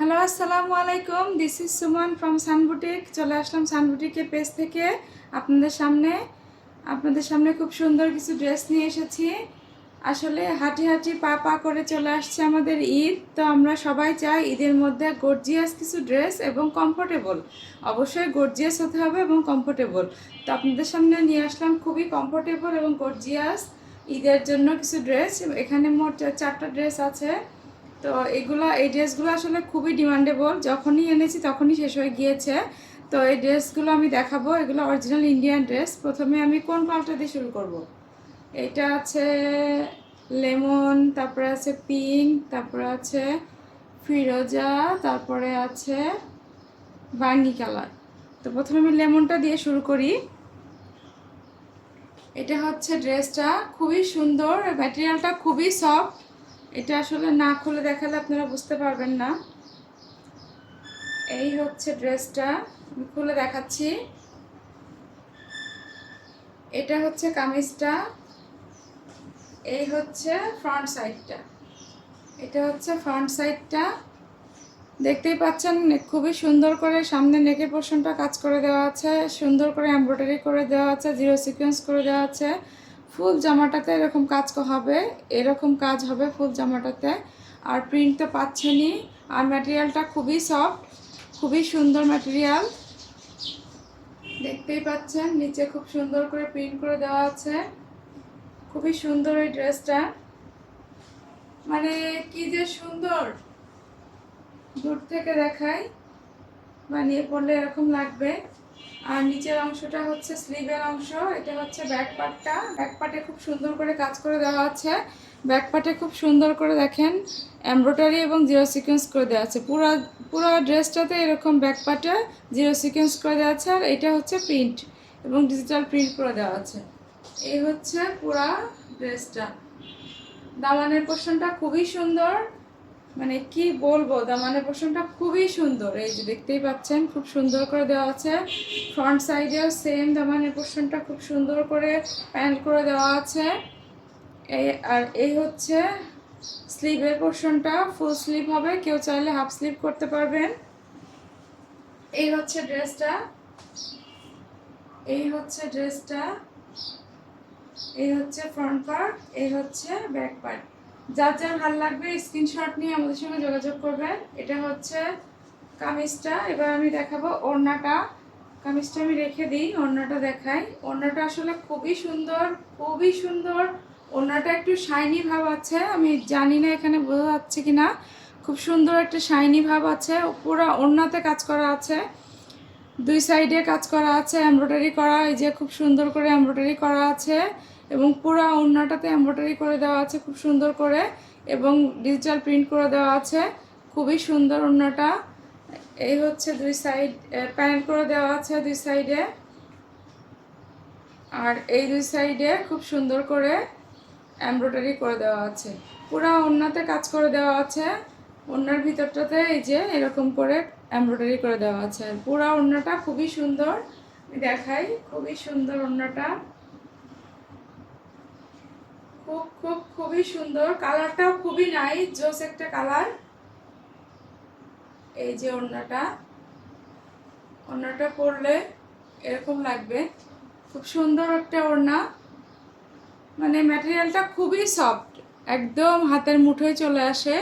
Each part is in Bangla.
হ্যালো, আসসালামু আলাইকুম। This is Suman from সানবুটিক। চলে আসলাম সানবুটিকের পেজ থেকে আপনাদের সামনে খুব সুন্দর কিছু ড্রেস নিয়ে এসেছি। আসলে হাঁটি হাঁটি পা পা করে চলে আসছে আমাদের ঈদ। তো আমরা সবাই চাই ঈদের মধ্যে গর্জিয়াস কিছু ড্রেস এবং কমফোর্টেবল, অবশ্যই গর্জিয়াস হতে হবে এবং কমফোর্টেবল। তো আপনাদের সামনে নিয়ে আসলাম খুবই কমফোর্টেবল এবং গর্জিয়াস ঈদের জন্য কিছু ড্রেস। এখানে মোট 4টা ড্রেস আছে। তো এই ড্রেসগুলো আসলে খুবই ডিমান্ডেবল, যখনই এনেছি তখনই শেষ হয়ে গিয়েছে। তো এই ড্রেসগুলো আমি দেখাবো, এগুলো অরিজিনাল ইন্ডিয়ান ড্রেস। প্রথমে আমি কোন কালারটা দিয়ে শুরু করব? এটা আছে লেমন, তারপরে আছে পিঙ্ক, তারপরে আছে ফিরোজা, তারপরে আছে বাঙ্গি কালার। তো প্রথমে আমি লেমনটা দিয়ে শুরু করি। এটা হচ্ছে ড্রেসটা, খুবই সুন্দর, ম্যাটেরিয়ালটা খুবই সফট। এটা আসলে না খুলে দেখালে আপনারা বুঝতে পারবেন না। এই হচ্ছে ড্রেসটা, আমি খুলে দেখাচ্ছি। এটা হচ্ছে কামিজটা, এই হচ্ছে ফ্রন্ট সাইডটা। এটা হচ্ছে ফ্রন্ট সাইডটা, দেখতেই পাচ্ছেন খুবই সুন্দর করে সামনে নেকের পোর্শনটা কাজ করে দেওয়া আছে, সুন্দর করে এমব্রয়ডারি করে দেওয়া আছে, জিরো সিকোয়েন্স করে দেওয়া আছে। ফুল জামাটাতে এরকম কাজ হবে, এরকম কাজ হবে ফুল জামাটাতে। আর প্রিন্ট তো পাচ্ছেনই, আর ম্যাটেরিয়ালটা খুবই সফট, খুবই সুন্দর ম্যাটেরিয়াল। দেখতেই পাচ্ছেন নিচে খুব সুন্দর করে প্রিন্ট করে দেওয়া আছে। খুবই সুন্দর এই ড্রেসটা, মানে কি যে সুন্দর, দূর থেকে দেখাই, বানিয়ে পরলে এরকম লাগবে। আর নিচের অংশটা হচ্ছে স্লিভের অংশ, এটা হচ্ছে ব্যাক পার্টটা। ব্যাক পার্টে খুব সুন্দর করে কাজ করে দেওয়া আছে। ব্যাক পার্টে খুব সুন্দর করে দেখেন এমব্রয়ডারি এবং জিরো সিকোয়েন্স করে দেওয়া আছে। পুরো ড্রেসটাতে এরকম ব্যাক পার্টে জিরো সিকোয়েন্স করে দেওয়া আছে। আর এটা হচ্ছে প্রিন্ট এবং ডিজিটাল প্রিন্ট করে দেওয়া আছে। এই হচ্ছে পুরা ড্রেসটা। দামানের পোর্শনটা খুবই সুন্দর, মানে কি বলবো, দামানের পোর্শনটা খুবই সুন্দর। এই যে দেখতেই পাচ্ছেন খুব সুন্দর করে দেওয়া আছে। ফ্রন্ট সাইডেও সেম দামানের পোর্শনটা খুব সুন্দর করে প্যান্ট করে দেওয়া আছে। এই হচ্ছে স্লিভের পোর্শনটা, ফুল স্লিভ হবে, কেউ চাইলে হাফ স্লিভ করতে পারবেন। এই হচ্ছে ড্রেসটা, এই হচ্ছে ড্রেসটা, এই হচ্ছে ফ্রন্ট পার্ট, এই হচ্ছে ব্যাক পার্ট। যার যার ভালো লাগবে স্ক্রিনশট নিয়ে আমাদের সঙ্গে যোগাযোগ করবেন। এটা হচ্ছে কামিজটা। এবার আমি দেখাবো ওড়নাটা। কামিজটা আমি রেখে দিই, ওড়নাটা দেখাই। ওড়নাটা আসলে খুবই সুন্দর, খুবই সুন্দর। ওড়নাটা একটু শাইনি ভাব আছে, আমি জানি না এখানে বোঝা যাচ্ছে কিনা। খুব সুন্দর একটা শাইনি ভাব আছে, পুরো ওড়নাতে কাজ করা আছে, দুই সাইডে কাজ করা আছে, এমব্রয়ডারি করা, এই যে খুব সুন্দর করে এমব্রয়ডারি করা আছে এবং পুরো ওড়নাটাতে এমব্রয়ডারি করে দেওয়া আছে খুব সুন্দর করে, এবং ডিজিটাল প্রিন্ট করে দেওয়া আছে। খুবই সুন্দর ওড়নাটা। এই হচ্ছে দুই সাইড প্যান্ট করে দেওয়া আছে দুই সাইডে, আর এই দুই সাইডে খুব সুন্দর করে এমব্রয়ডারি করে দেওয়া আছে। পুরো ওড়নাতে কাজ করে দেওয়া আছে। ওড়নার ভিতরটাতে এই যে এরকম করে এমব্রয়ডারি করে দেওয়া আছে। আর পুরো ওড়নাটা খুবই সুন্দর, আমি দেখাই। খুবই সুন্দর ওড়নাটা, খুবই সুন্দর। কালারটাও খুবই নাইস, জোস একটা কালার। এই যে ওড়নাটা, ওড়নাটা পরলে এরকম লাগবে, খুব সুন্দর একটা ওড়না। মানে ম্যাটেরিয়ালটা খুবই সফট, একদম হাতের মুঠোয় চলে আসে।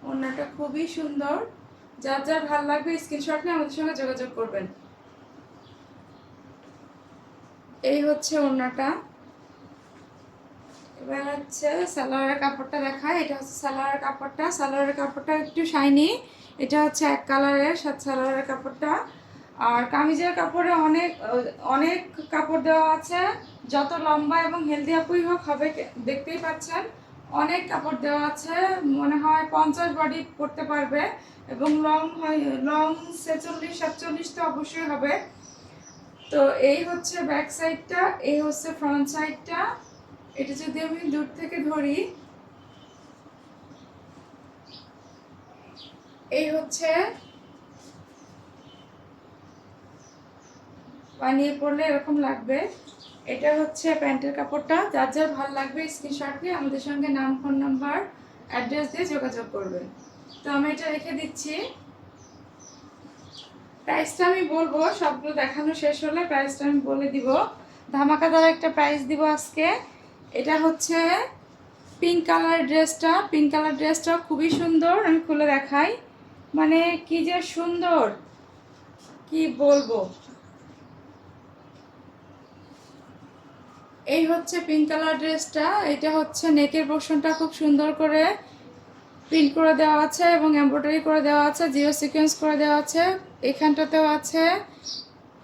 ওড়নাটা খুবই সুন্দর। যার যার ভালো লাগবে স্ক্রিনশট নিয়ে আমাদের সঙ্গে যোগাযোগ করবেন। এই হচ্ছে ওড়নাটা। এবার হচ্ছে সালোয়ারের কাপড়টা দেখায়। এটা হচ্ছে সালোয়ারের কাপড়টা। সালোয়ারের কাপড়টা একটু শাইনি, এটা হচ্ছে এক কালারের সাথে সালোয়ারের কাপড়টা। আর কামিজের কাপড়ে অনেক অনেক কাপড় দেওয়া আছে, যত লম্বা এবং হেলদি আপুই হোক হবে, দেখতেই পাচ্ছেন অনেক কাপড় দেওয়া আছে। মনে হয় 50 বডি পরতে পারবে, এবং লং 46-47 তো অবশ্যই হবে। তো এই হচ্ছে ব্যাক সাইডটা, এই হচ্ছে ফ্রন্ট সাইডটা। এটা যদি আমি দূর থেকে ধরি, এই হচ্ছে বানিয়ে পরলে এরকম লাগবে। এটা হচ্ছে প্যান্টের কাপড়টা। যার যার ভালো লাগবে স্ক্রিনশট নিয়ে আমাদের সঙ্গে নাম, ফোন নাম্বার, অ্যাড্রেস দিয়ে যোগাযোগ করবেন। তো আমি এটা রেখে দিচ্ছি। প্রাইসটা আমি বলবো, সবগুলো দেখানো শেষ হলে প্রাইসটা আমি বলে দিব। ধামাকাদার একটা প্রাইস দিব আজকে। এটা হচ্ছে পিঙ্ক কালার ড্রেসটা। পিঙ্ক কালার ড্রেসটা খুবই সুন্দর, আমি খুলে দেখাই। মানে কি যে সুন্দর, কি বলবো। এই হচ্ছে পিঙ্ক কালার ড্রেসটা। এটা হচ্ছে নেকের পোর্শনটা খুব সুন্দর করে প্রিন্ট করে দেওয়া আছে এবং এমব্রয়ডারি করে দেওয়া আছে, জিরো সিকোয়েন্স করে দেওয়া আছে। এখানটাতেও আছে,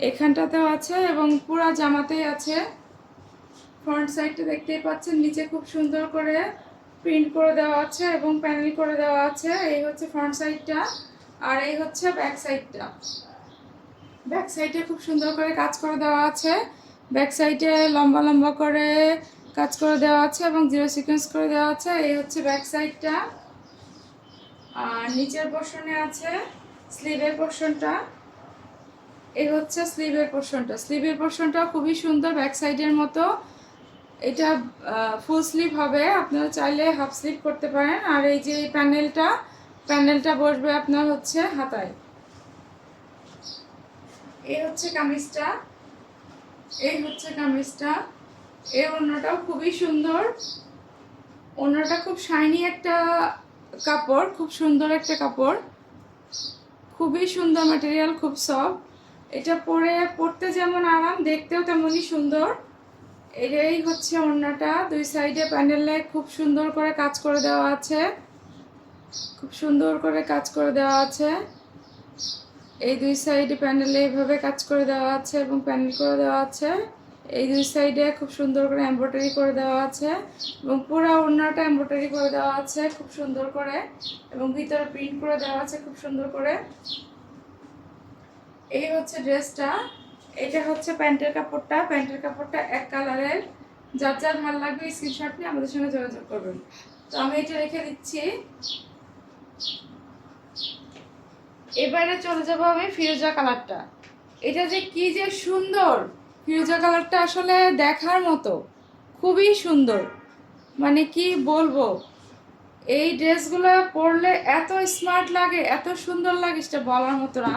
এখানটাতেও আছে এবং পুরো জামাতেই আছে। ফ্রন্ট সাইডটা দেখতেই পাচ্ছেন, নিচে খুব সুন্দর করে প্রিন্ট করে দেওয়া আছে এবং প্যানেল করে দেওয়া আছে। এই হচ্ছে ফ্রন্ট সাইডটা, আর এই হচ্ছে ব্যাক সাইডটা। ব্যাক সাইডে খুব সুন্দর করে কাজ করে দেওয়া আছে। ব্যাক সাইডে লম্বা লম্বা করে কাজ করে দেওয়া আছে এবং জিরো সিকোয়েন্স করে দেওয়া আছে। এই হচ্ছে ব্যাক সাইডটা। আর নিচের পোর্শনে আছে স্লিভের পোর্শনটা। এই হচ্ছে স্লিভের পোর্শনটা। স্লিভের পোর্শনটা খুবই সুন্দর, ব্যাক সাইডের মতো। এটা ফুল স্লিভ হবে, আপনারা চাইলে হাফ স্লিভ করতে পারেন। আর এই যে প্যানেলটা বসবে আপনার হচ্ছে হাতায়। এই হচ্ছে কামিজটা, এই হচ্ছে কামিজটা। এই ওড়নাটাও খুবই সুন্দর। ওড়নাটা খুব শাইনি একটা কাপড়, খুব সুন্দর একটা কাপড়, খুবই সুন্দর ম্যাটেরিয়াল, খুব সফট। এটা পরতে যেমন আরাম, দেখতেও তেমনই সুন্দর। এই হচ্ছে ওড়নাটা। দুই সাইডে প্যানেলে খুব সুন্দর করে কাজ করে দেওয়া আছে, খুব সুন্দর করে কাজ করে দেওয়া আছে। এই দুই সাইডে প্যানেলে এইভাবে কাজ করে দেওয়া আছে এবং প্যানেল করে দেওয়া আছে। এই দুই সাইডে খুব সুন্দর করে এমব্রয়ডারি করে দেওয়া আছে এবং পুরো ওড়নাটা এমব্রয়ডারি করে দেওয়া আছে খুব সুন্দর করে, এবং ভিতরে প্রিন্ট করে দেওয়া আছে খুব সুন্দর করে। এই হচ্ছে ড্রেসটা। এটা হচ্ছে প্যান্টের কাপড়টা। প্যান্টের কাপড়টা এক কালারের। যার যার ভালো লাগবে স্ক্রিনশট নিয়ে আমাদের সঙ্গে যোগাযোগ করবেন। তো আমি এটা রেখে দিচ্ছি। এবারে চলে যাবো আমি ফিরোজা কালারটা। এটা যে কি যে সুন্দর, ফিরোজা কালারটা আসলে দেখার মতো, খুবই সুন্দর। মানে কি বলবো, এই ড্রেসগুলো পরলে এত স্মার্ট লাগে, এত সুন্দর লাগে, সেটা বলার মতো না।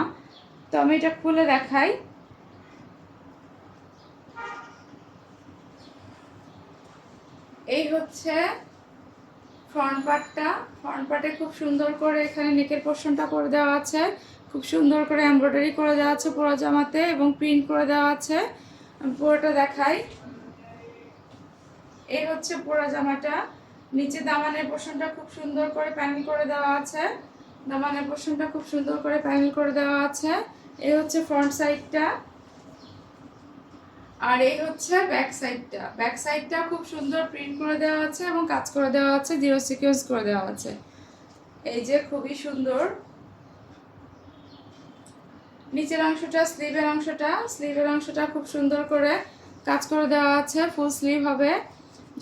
তো আমি এটা খুলে দেখাই। এই হচ্ছে ফ্রন্ট পার্টটা। ফ্রন্ট পার্টে খুব সুন্দর করে এখানে নেকের পোর্শনটা করে দেওয়া আছে, খুব সুন্দর করে এমব্রয়ডারি করে দেওয়া আছে পুরো জামাতে এবং প্রিন্ট করে দেওয়া আছে। আমি পুরোটা দেখাই। এই হচ্ছে পুরো জামাটা। নিচে দামানের পোর্শনটা খুব সুন্দর করে প্যানেল করে দেওয়া আছে, দামানের পোর্শনটা খুব সুন্দর করে প্যানেল করে দেওয়া আছে। এই হচ্ছে ফ্রন্ট সাইডটা, আর এই হচ্ছে ব্যাক সাইডটা। ব্যাক সাইডটা খুব সুন্দর প্রিন্ট করে দেওয়া আছে এবং কাজ করে দেওয়া আছে, জিরো সিকোয়েন্স করে দেওয়া আছে। এই যে খুবই সুন্দর। নিচের অংশটা, স্লিভের অংশটা খুব সুন্দর করে কাজ করে দেওয়া আছে, ফুল স্লিভ হবে।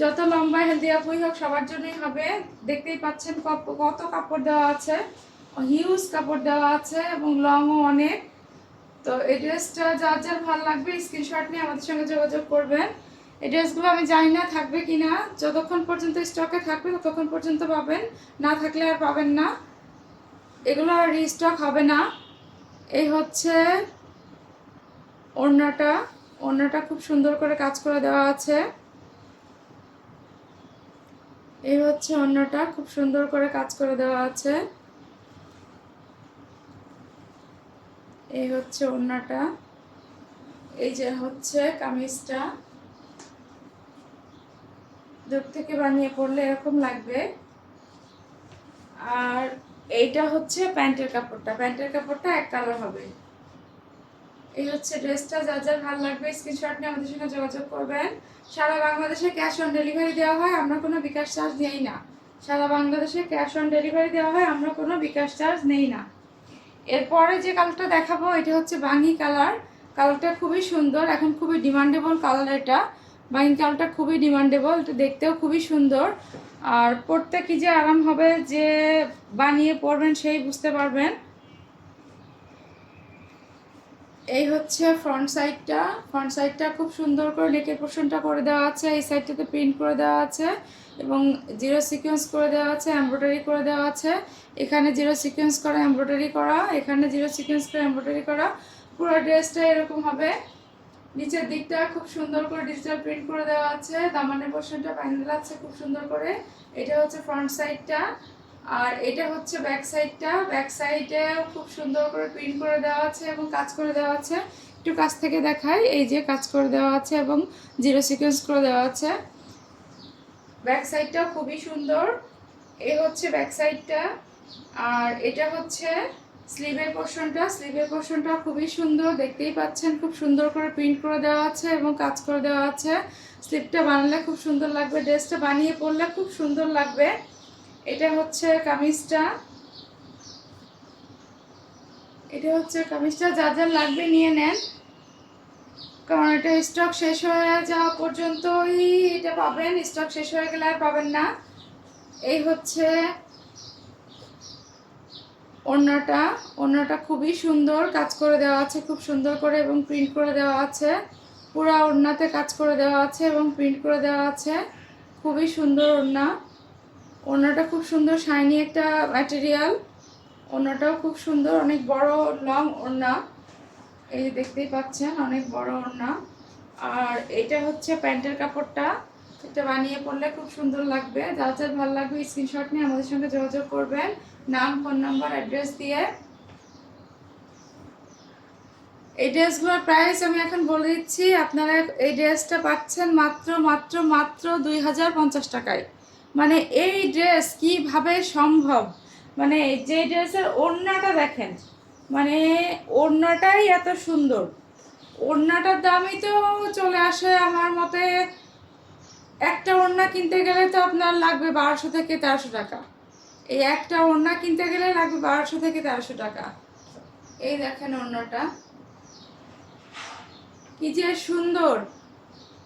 যত লম্বা হেলদি আপুই হোক সবার জন্যই হবে। দেখতেই পাচ্ছেন কত কাপড় দেওয়া আছে, হিউজ কাপড় দেওয়া আছে এবং লংও অনেক। তো এই ড্রেসটা যার যার ভালো লাগবে স্ক্রিনশট নিয়ে আমাদের সঙ্গে যোগাযোগ করবেন। এই ড্রেসগুলো আমি জানি না থাকবে কি না, যতক্ষণ পর্যন্ত স্টকে থাকবে ততক্ষণ পর্যন্ত পাবেন, না থাকলে আর পাবেন না, এগুলো আর রিস্টক হবে না। এই হচ্ছে ওড়নাটা। ওড়নাটা খুব সুন্দর করে কাজ করে দেওয়া আছে। এই হচ্ছে ওড়নাটা, খুব সুন্দর করে কাজ করে দেওয়া আছে। এই হচ্ছে ওড়নাটা। এই যে হচ্ছে কামিজটা। দূর থেকে বানিয়ে পরলে এরকম লাগবে। আর এইটা হচ্ছে প্যান্টের কাপড়টা। প্যান্টের কাপড়টা এক কালার হবে। এই হচ্ছে ড্রেসটা। যার যার ভালো লাগবে স্ক্রিনশট নিয়ে আমাদের সঙ্গে যোগাযোগ করবেন। সারা বাংলাদেশে ক্যাশ অন ডেলিভারি দেওয়া হয়, আমরা কোনো বিকাশ চার্জ নেই না। সারা বাংলাদেশে ক্যাশ অন ডেলিভারি দেওয়া হয়, আমরা কোনো বিকাশ চার্জ নেই না। এরপরে যে কালারটা দেখাবো এটা হচ্ছে বাঙ্গি কালার। কালারটা খুবই সুন্দর, এখন খুবই ডিমান্ডেবল কালার এটা। বাঙ্গি কালারটা খুবই ডিমান্ডেবল, এটা দেখতেও খুবই সুন্দর। আর পরতে কি যে আরাম হবে, যে বানিয়ে পরবেন সেই বুঝতে পারবেন। এই হচ্ছে ফ্রন্ট সাইডটা খুব সুন্দর করে নেকের পোর্শনটা করে দেওয়া আছে, এই সাইডটাতে প্রিন্ট করে দেওয়া আছে এবং জিরো সিকোয়েন্স করে দেওয়া আছে, এমব্রয়ডারি করে দেওয়া আছে। এখানে জিরো সিকোয়েন্স করা এমব্রয়ডারি করা, এখানে জিরো সিকোয়েন্স করে এমব্রয়ডারি করা। পুরো ড্রেসটা এরকম হবে। নিচের দিকটা খুব সুন্দর করে ডিজিটাল প্রিন্ট করে দেওয়া আছে, দামানের পোর্শনটা প্যান্ডেল আছে খুব সুন্দর করে। এটা হচ্ছে ফ্রন্ট সাইডটা, আর এটা হচ্ছে ব্যাক সাইডটা। ব্যাক সাইডেও খুব সুন্দর করে প্রিন্ট করে দেওয়া আছে এবং কাজ করে দেওয়া আছে। একটু কাছ থেকে দেখাই, এই যে কাজ করে দেওয়া আছে এবং জিরো সিকোয়েন্স করে দেওয়া আছে। ব্যাক সাইডটাও খুবই সুন্দর। এই হচ্ছে ব্যাক সাইডটা, আর এটা হচ্ছে স্লিভের পোর্শনটা খুবই সুন্দর, দেখতেই পাচ্ছেন খুব সুন্দর করে প্রিন্ট করে দেওয়া আছে এবং কাজ করে দেওয়া আছে। স্লিভটা বানালে খুব সুন্দর লাগবে, ড্রেসটা বানিয়ে পরলে খুব সুন্দর লাগবে। এটা হচ্ছে কামিজটা, যার যার লাগবে নিয়ে নেন, কারণ এটা স্টক শেষ হয়ে যাওয়া পর্যন্তই এটা পাবেন, স্টক শেষ হয়ে গেলে আর পাবেন না। এই হচ্ছে ওড়নাটা খুবই সুন্দর, কাজ করে দেওয়া আছে খুব সুন্দর করে এবং প্রিন্ট করে দেওয়া আছে। পুরা ওড়নাতে কাজ করে দেওয়া আছে এবং প্রিন্ট করে দেওয়া আছে, খুবই সুন্দর ওড়নাটা খুব সুন্দর, শাইনি একটা ম্যাটেরিয়াল। ওড়নাটাও খুব সুন্দর, অনেক বড় লং ওড়না, এই দেখতেই পাচ্ছেন অনেক বড় ওড়না। আর এটা হচ্ছে প্যান্টের কাপড়টা, এটা বানিয়ে পরলে খুব সুন্দর লাগবে। যার যার ভালো লাগবে স্ক্রিনশট নিয়ে আমাদের সঙ্গে যোগাযোগ করবেন, নাম, ফোন নাম্বার, অ্যাড্রেস দিয়ে। এই ড্রেসগুলোর প্রাইস আমি এখন বলে দিচ্ছি, আপনারা এই ড্রেসটা পাচ্ছেন মাত্র মাত্র মাত্র 2050 টাকায়। মানে এই ড্রেস কিভাবে সম্ভব, মানে যে ড্রেসের ওড়নাটা দেখেন, মানে ওড়নাটাই এত সুন্দর, ওড়নাটার দামই তো চলে আসে আমার মতে, একটা ওড়না কিনতে গেলে তো আপনার লাগবে 1200 থেকে 1300 টাকা। এই একটা ওড়না কিনতে গেলে লাগবে 1200 থেকে 1300 টাকা। এই দেখেন ওড়নাটা কি যে সুন্দর,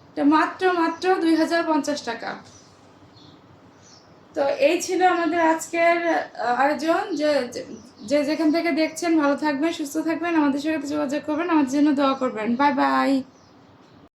এটা মাত্র মাত্র 2050 টাকা। তো এই ছিল আমাদের আজকের আয়োজন। যে যেখান থেকে দেখছেন ভালো থাকবেন, সুস্থ থাকবেন, আমাদের সাথে যোগাযোগ করবেন, আমাদের জন্য দোয়া করবেন। Bye bye.